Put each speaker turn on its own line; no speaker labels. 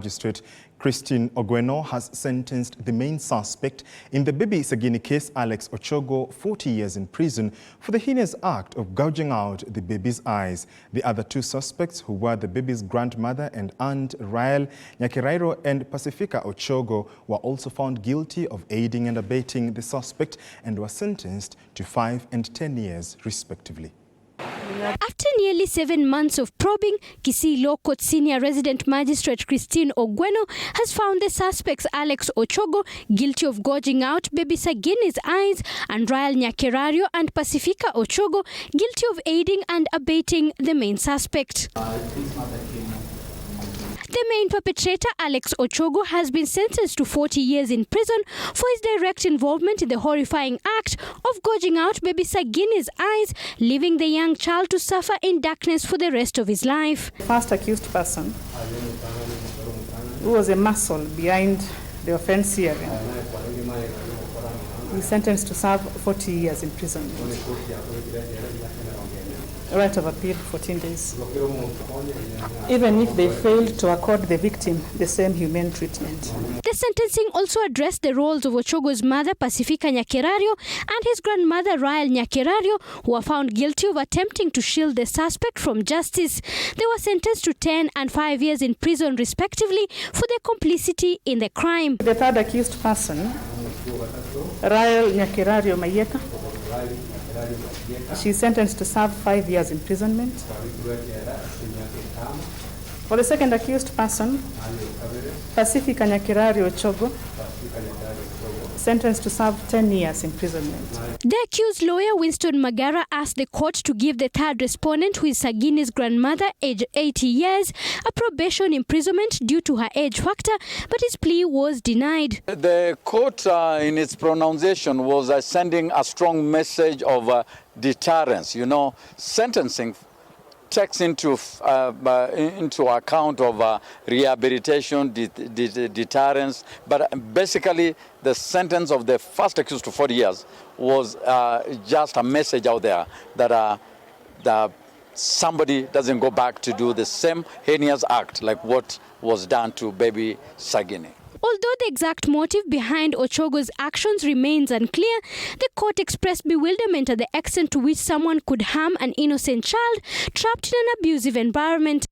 Magistrate Christine Ogweno has sentenced the main suspect in the baby Sagini case, Alex Ochogo, 40 years in prison for the heinous act of gouging out the baby's eyes. The other two suspects, who were the baby's grandmother and aunt, Rael Nyakirairo and Pacifica Ochogo, were also found guilty of aiding and abetting the suspect and were sentenced to 5 and 10 years, respectively.
After nearly 7 months of probing, Kisii Law Court Senior Resident Magistrate Christine Ogweno has found the suspects Alex Ochogo guilty of gouging out baby Sagini's eyes and Rael Nyakirario and Pacifica Ochogo guilty of aiding and abetting the main suspect. The main perpetrator, Alex Ochogo, has been sentenced to 40 years in prison for his direct involvement in the horrifying act of gouging out baby Sagini's eyes, leaving the young child to suffer in darkness for the rest of his life.
The first accused person, who was a muscle behind the offense hearing, is sentenced to serve 40 years in prison. Right of appeal, 14 days. Even if they failed to accord the victim the same humane treatment.
The sentencing also addressed the roles of Ochogo's mother, Pacifica Nyakirario, and his grandmother, Rael Nyakirario, who were found guilty of attempting to shield the suspect from justice. They were sentenced to 10 and 5 years in prison, respectively, for their complicity in the crime.
The third accused person, Rael Nyakirario Mayeka, she is sentenced to serve 5 years imprisonment. For the second accused person, Pacifica Nyakirario Ochogo, sentenced to serve 10 years imprisonment.
The accused lawyer, Winston Magara, asked the court to give the third respondent, who is Sagini's grandmother, aged 80 years, a probation imprisonment due to her age factor, but his plea was denied.
The court, in its pronunciation, was sending a strong message of deterrence. You know, sentencing takes into account of rehabilitation, deterrence, but basically the sentence of the first accused to 40 years was just a message out there that somebody doesn't go back to do the same heinous act like what was done to baby Sagini.
Although the exact motive behind Ochogo's actions remains unclear, the court expressed bewilderment at the extent to which someone could harm an innocent child trapped in an abusive environment.